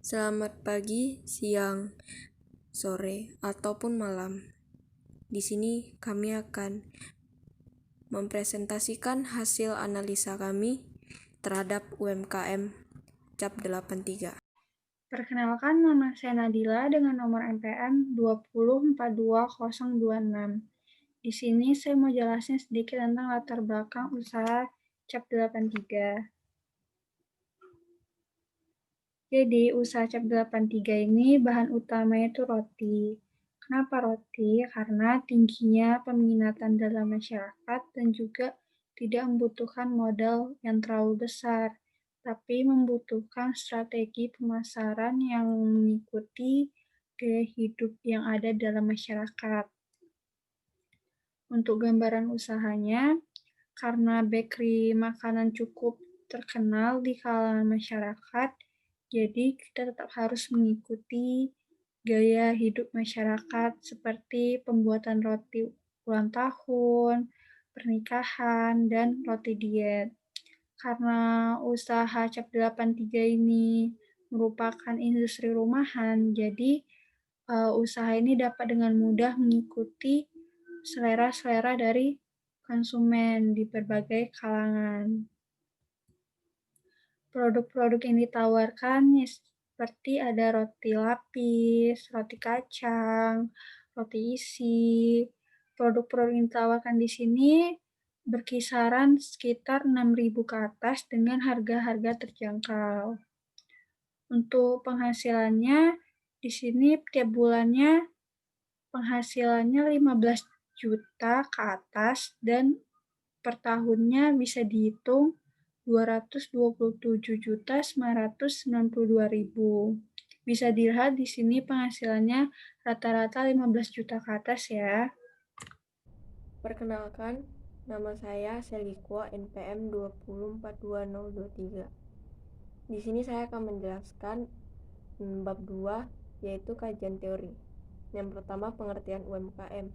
Selamat pagi, siang, sore, ataupun malam. Di sini kami akan mempresentasikan hasil analisa kami terhadap UMKM CAP 83. Perkenalkan, nama saya Nadila dengan nomor NPM 2042026. Di sini saya mau jelasin sedikit tentang latar belakang usaha CAP 83. Jadi, usaha CAP 83 ini bahan utamanya itu roti. Kenapa roti? Karena tingginya peminatan dalam masyarakat dan juga tidak membutuhkan modal yang terlalu besar, tapi membutuhkan strategi pemasaran yang mengikuti gaya hidup yang ada dalam masyarakat. Untuk gambaran usahanya, karena bakery makanan cukup terkenal di kalangan masyarakat, jadi kita tetap harus mengikuti gaya hidup masyarakat seperti pembuatan roti ulang tahun, pernikahan, dan roti diet. Karena usaha CAP 83 ini merupakan industri rumahan, jadi usaha ini dapat dengan mudah mengikuti selera-selera dari konsumen di berbagai kalangan. Produk-produk yang ditawarkan seperti ada roti lapis, roti kacang, roti isi. Produk-produk yang ditawarkan di sini berkisaran sekitar 6.000 ke atas dengan harga-harga terjangkau. Untuk penghasilannya, di sini tiap bulannya penghasilannya 15 juta ke atas dan per tahunnya bisa dihitung 227.992.000. Bisa dilihat di sini penghasilannya rata-rata 15 juta ke atas ya. Perkenalkan, nama saya Selikwa NPM 2042023. Di sini saya akan menjelaskan bab 2, yaitu kajian teori. Yang pertama, pengertian UMKM.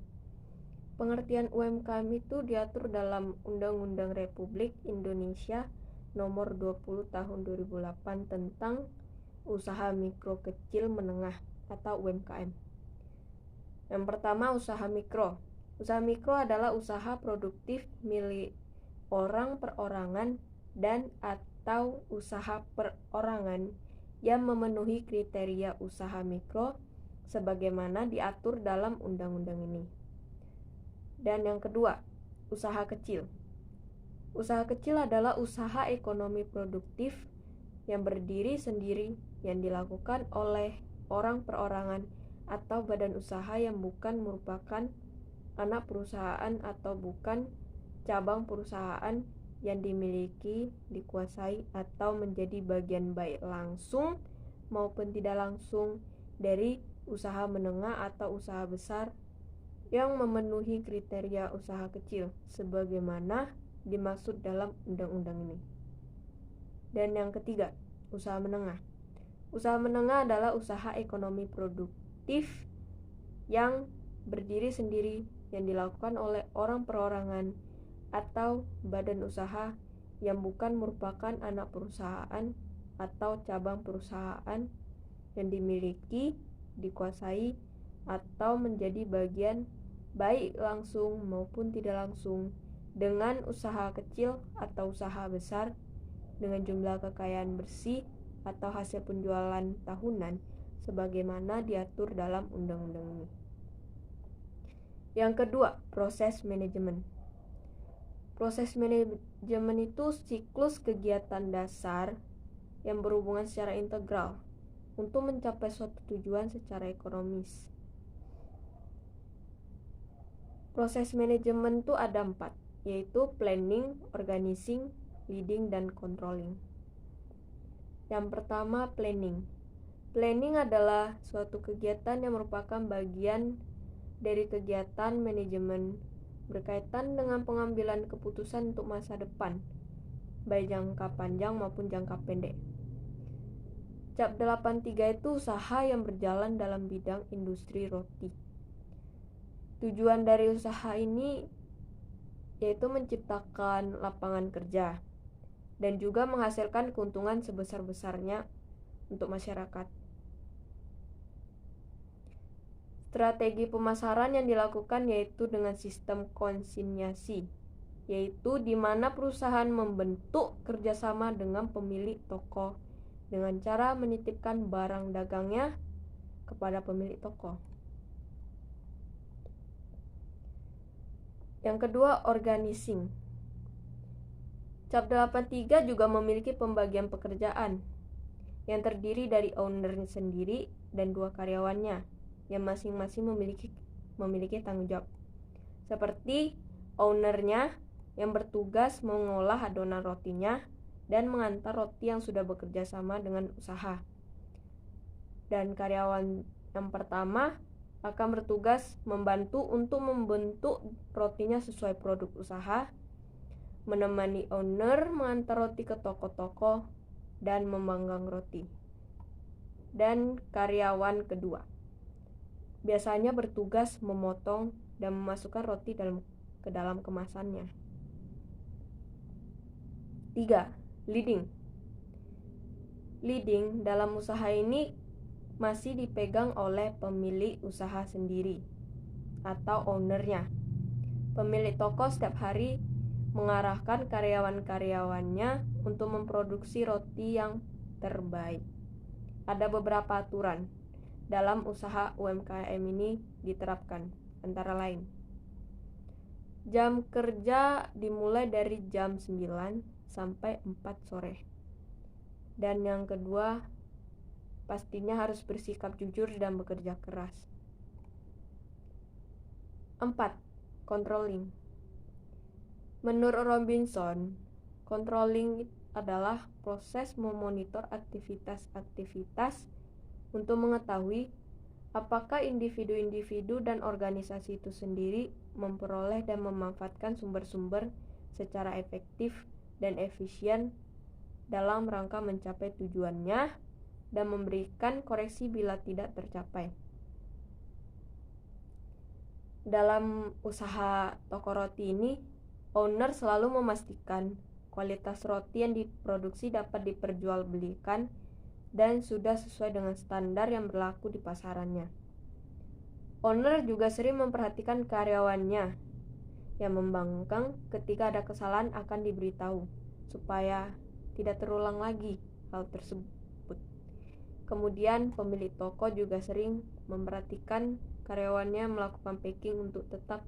Pengertian UMKM itu diatur dalam Undang-Undang Republik Indonesia Nomor 20 Tahun 2008 tentang Usaha Mikro Kecil Menengah atau UMKM. Yang pertama, usaha mikro. Usaha mikro adalah usaha produktif milik orang perorangan dan atau usaha perorangan yang memenuhi kriteria usaha mikro sebagaimana diatur dalam undang-undang ini. Dan yang kedua, usaha kecil. Usaha kecil adalah usaha ekonomi produktif yang berdiri sendiri yang dilakukan oleh orang perorangan atau badan usaha yang bukan merupakan anak perusahaan atau bukan cabang perusahaan yang dimiliki, dikuasai, atau menjadi bagian baik langsung maupun tidak langsung dari usaha menengah atau usaha besar yang memenuhi kriteria usaha kecil sebagaimana dimaksud dalam undang-undang ini. Dan yang ketiga, usaha menengah. Usaha menengah adalah usaha ekonomi produktif yang berdiri sendiri yang dilakukan oleh orang perorangan atau badan usaha yang bukan merupakan anak perusahaan atau cabang perusahaan yang dimiliki, dikuasai, atau menjadi bagian baik langsung maupun tidak langsung dengan usaha kecil atau usaha besar dengan jumlah kekayaan bersih atau hasil penjualan tahunan sebagaimana diatur dalam undang-undang ini. Yang kedua, proses manajemen. Proses manajemen itu siklus kegiatan dasar yang berhubungan secara integral untuk mencapai suatu tujuan secara ekonomis. Proses manajemen itu ada 4, yaitu planning, organizing, leading, dan controlling. Yang pertama, planning. Planning adalah suatu kegiatan yang merupakan bagian dari kegiatan manajemen berkaitan dengan pengambilan keputusan untuk masa depan, baik jangka panjang maupun jangka pendek. CAP 83 itu usaha yang berjalan dalam bidang industri roti. Tujuan dari usaha ini yaitu menciptakan lapangan kerja dan juga menghasilkan keuntungan sebesar-besarnya untuk masyarakat. Strategi pemasaran yang dilakukan yaitu dengan sistem konsinyasi, yaitu di mana perusahaan membentuk kerjasama dengan pemilik toko dengan cara menitipkan barang dagangnya kepada pemilik toko. Yang kedua, organizing. Cap 83 juga memiliki pembagian pekerjaan yang terdiri dari owner sendiri dan 2 karyawannya yang masing-masing memiliki tanggung jawab. Seperti ownernya yang bertugas mengolah adonan rotinya dan mengantar roti yang sudah bekerja sama dengan usaha. Dan karyawan yang pertama akan bertugas membantu untuk membentuk rotinya sesuai produk usaha, menemani owner mengantar roti ke toko-toko dan memanggang roti. Dan karyawan kedua biasanya bertugas memotong dan memasukkan roti ke dalam kemasannya. 3. Leading. Leading dalam usaha ini masih dipegang oleh pemilik usaha sendiri atau ownernya. Pemilik toko setiap hari mengarahkan karyawan-karyawannya untuk memproduksi roti yang terbaik. Ada beberapa aturan dalam usaha UMKM ini diterapkan, antara lain jam kerja dimulai dari jam 9 sampai 4 sore. Dan yang kedua, pastinya harus bersikap jujur dan bekerja keras. 4. Controlling. Menurut Robinson, controlling adalah proses memonitor aktivitas-aktivitas untuk mengetahui apakah individu-individu dan organisasi itu sendiri memperoleh dan memanfaatkan sumber-sumber secara efektif dan efisien dalam rangka mencapai tujuannya dan memberikan koreksi bila tidak tercapai. Dalam usaha toko roti ini, owner selalu memastikan kualitas roti yang diproduksi dapat diperjualbelikan dan sudah sesuai dengan standar yang berlaku di pasarannya. Owner juga sering memperhatikan karyawannya yang membangkang ketika ada kesalahan akan diberitahu supaya tidak terulang lagi hal tersebut. Kemudian pemilik toko juga sering memperhatikan karyawannya melakukan packing untuk tetap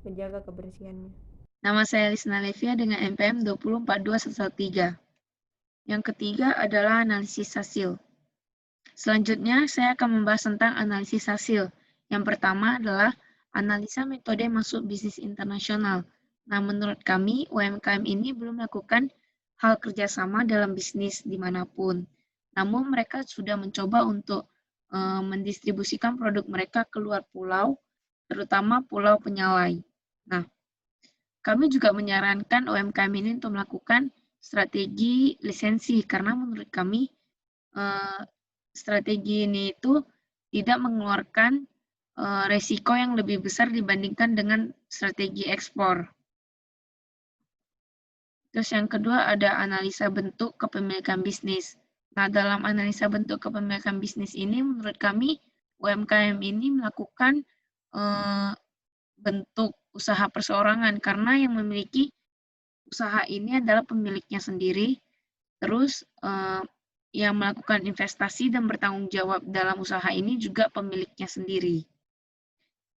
menjaga kebersihannya. Nama saya Lisna Levia dengan NPM 2042113. Yang ketiga adalah analisis hasil. Selanjutnya, saya akan membahas tentang analisis hasil. Yang pertama adalah analisa metode masuk bisnis internasional. Nah, menurut kami, UMKM ini belum melakukan hal kerjasama dalam bisnis dimanapun. Namun, mereka sudah mencoba untuk mendistribusikan produk mereka keluar pulau, terutama pulau penyalai. Nah, kami juga menyarankan UMKM ini untuk melakukan strategi lisensi, karena menurut kami strategi ini itu tidak mengeluarkan resiko yang lebih besar dibandingkan dengan strategi ekspor. Terus yang kedua ada analisa bentuk kepemilikan bisnis. Nah, dalam analisa bentuk kepemilikan bisnis ini menurut kami UMKM ini melakukan bentuk usaha perseorangan karena yang memiliki usaha ini adalah pemiliknya sendiri. Terus yang melakukan investasi dan bertanggung jawab dalam usaha ini juga pemiliknya sendiri.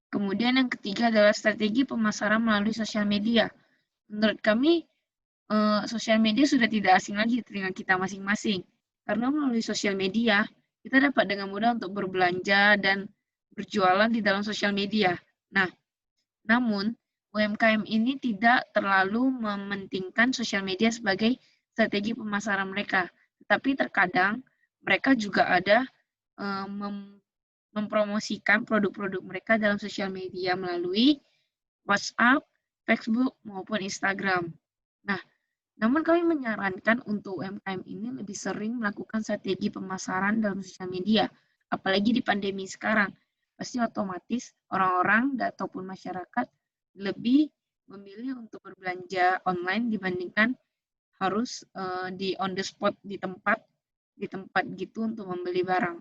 Kemudian yang ketiga adalah strategi pemasaran melalui sosial media. Menurut kami, sosial media sudah tidak asing lagi dengan kita masing-masing. Karena melalui sosial media, kita dapat dengan mudah untuk berbelanja dan berjualan di dalam sosial media. Nah, namun UMKM ini tidak terlalu mementingkan sosial media sebagai strategi pemasaran mereka. Tetapi terkadang mereka juga ada mempromosikan produk-produk mereka dalam sosial media melalui WhatsApp, Facebook, maupun Instagram. Nah, namun kami menyarankan untuk UMKM ini lebih sering melakukan strategi pemasaran dalam sosial media, apalagi di pandemi sekarang. Pasti otomatis orang-orang ataupun masyarakat lebih memilih untuk berbelanja online dibandingkan harus di on the spot di tempat di tempat gitu untuk membeli barang.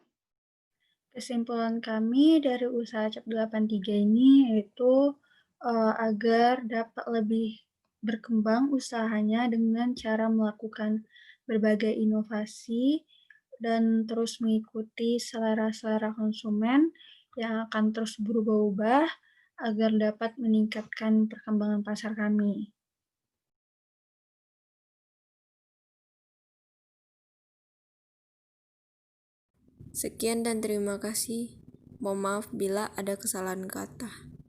Kesimpulan kami dari usaha CEP 83 ini yaitu agar dapat lebih berkembang usahanya dengan cara melakukan berbagai inovasi dan terus mengikuti selera-selera konsumen yang akan terus berubah-ubah agar dapat meningkatkan perkembangan pasar kami. Sekian dan terima kasih. Mohon maaf bila ada kesalahan kata.